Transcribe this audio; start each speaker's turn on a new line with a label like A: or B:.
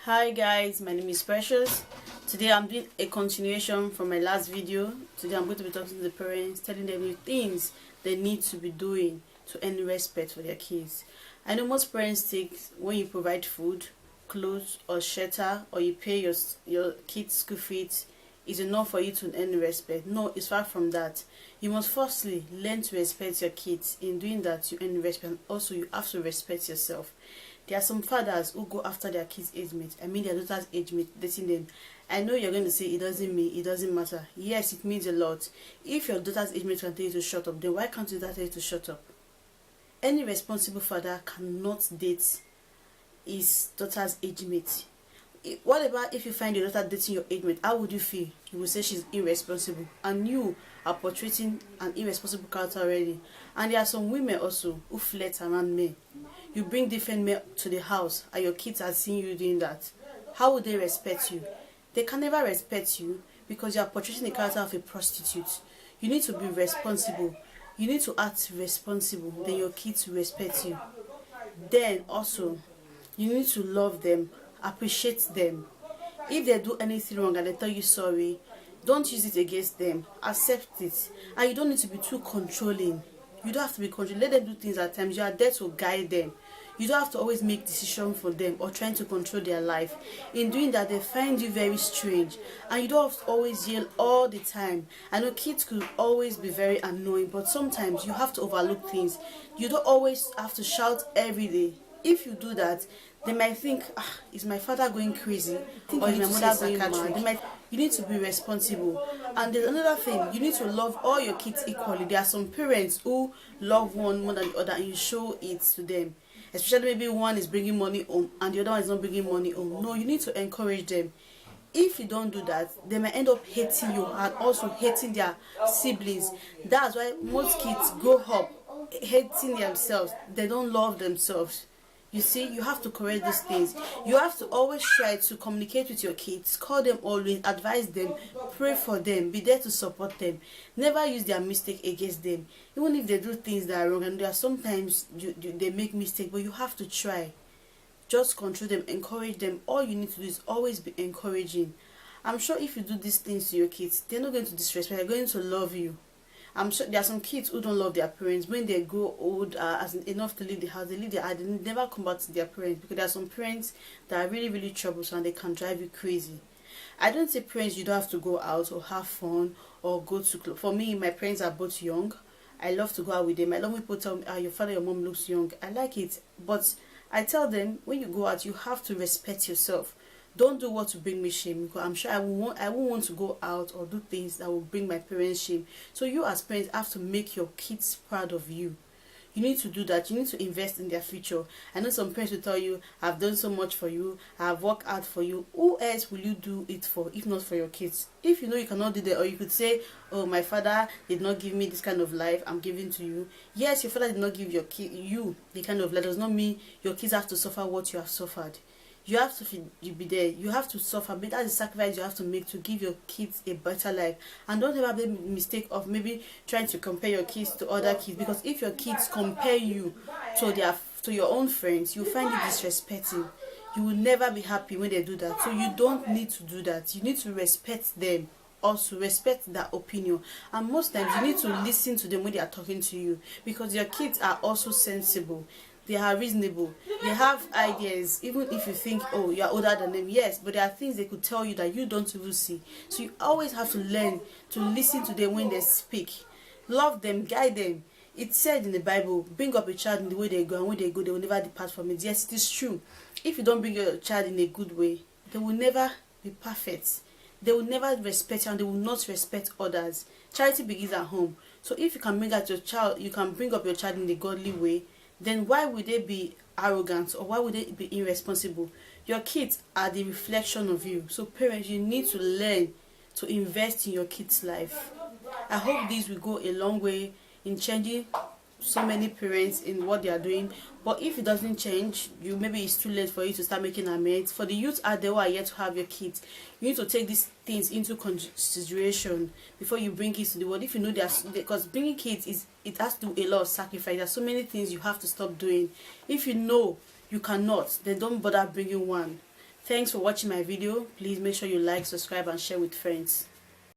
A: Hi guys, my name is Precious. Today I'm doing a continuation from my last video. Today I'm going to be talking to the parents, telling them the things they need to be doing to earn respect for their kids. I know most parents think when you provide food, clothes or shelter, or you pay your kids school fees is enough for you to earn respect. No, it's far from that. You must firstly learn to respect your kids. In doing that, you earn respect, and also you have to respect yourself. There are some fathers who go after their kids' age mate. I mean their daughter's age mate, dating them. I know you're going to say it doesn't matter. Yes, it means a lot. If your daughter's age mate can tell you to shut up, then why can't your daughter tell you to shut up? Any responsible father cannot date his daughter's age mate. What about if you find your daughter dating your age mate? How would you feel? You will say she's irresponsible, and you are portraying an irresponsible character already. And there are some women also who flirt around men. You bring different men to the house and your kids are seeing you doing that. How would they respect you? They can never respect you because you are portraying the character of a prostitute. You need to be responsible. You need to act responsible. Then your kids will respect you. Then also, you need to love them, appreciate them. If they do anything wrong and they tell you sorry, don't use it against them. Accept it. And you don't need to be too controlling. You don't have to be controlling. Let them do things at times. You are there to guide them. You don't have to always make decisions for them or trying to control their life. In doing that, they find you very strange. And you don't have to always yell all the time. I know kids could always be very annoying, but sometimes you have to overlook things. You don't always have to shout every day. If you do that, they might think, is my father going crazy? Or is my mother going mad? You need to be responsible. And there's another thing, you need to love all your kids equally. There are some parents who love one more than the other and you show it to them. Especially maybe one is bringing money home and the other one is not bringing money home. No, you need to encourage them. If you don't do that, they might end up hating you and also hating their siblings. That's why most kids grow up hating themselves. They don't love themselves. You see, you have to correct these things. You have to always try to communicate with your kids. Call them always, advise them, pray for them, be there to support them. Never use their mistake against them. Even if they do things that are wrong, and there are sometimes they make mistakes, but you have to try. Just control them, encourage them. All you need to do is always be encouraging. I'm sure if you do these things to your kids, they're not going to disrespect, they're going to love you. I'm sure there are some kids who don't love their parents. When they grow old, as enough to leave the house, they leave their house, they never come back to their parents, because there are some parents that are really, really troublesome and they can drive you crazy. I don't say parents you don't have to go out or have fun or go to club. For me, my parents are both young. I love to go out with them. I love when people tell me, your father, your mom looks young. I like it. But I tell them, when you go out, you have to respect yourself. Don't do what will bring me shame, because I'm sure I won't want to go out or do things that will bring my parents shame. So you as parents have to make your kids proud of you. You need to do that. You need to invest in their future. I know some parents will tell you, I've done so much for you, I've worked hard for you. Who else will you do it for if not for your kids? If you know you cannot do that, or you could say, oh, my father did not give me this kind of life, I'm giving to you. Yes, your father did not give you the kind of life. Does not mean your kids have to suffer what you have suffered. You have to be there. You have to suffer, but that's the sacrifice you have to make to give your kids a better life. And don't ever make the mistake of maybe trying to compare your kids to other kids, because if your kids compare you to your own friends, you find it disrespecting. You will never be happy when they do that. So you don't need to do that. You need to respect them. Also respect their opinion, and most times you need to listen to them when they are talking to you, because your kids are also sensible. They are reasonable. They have ideas. Even if you think, oh, you're older than them, yes, but there are things they could tell you that you don't even see. So you always have to learn to listen to them when they speak. Love them, guide them. It's said in the Bible, bring up a child in the way they go, and when they go, they will never depart from it. Yes, it is true. If you don't bring your child in a good way, they will never be perfect. They will never respect you, and they will not respect others. Charity begins at home. So if you can bring up your child, you can bring up your child in a godly way, then why would they be arrogant, or why would they be irresponsible? Your kids are the reflection of you. So parents, you need to learn to invest in your kids' life. I hope this will go a long way in changing so many parents in what they are doing. But if it doesn't change, maybe it's too late for you to start making amends. For the youth out there who are yet to have your kids, you need to take these things into consideration before you bring kids to the world. If you know because bringing kids it has to do a lot of sacrifice. There's so many things you have to stop doing. If you know you cannot, then don't bother bringing one. Thanks for watching my video. Please make sure you like, subscribe and share with friends.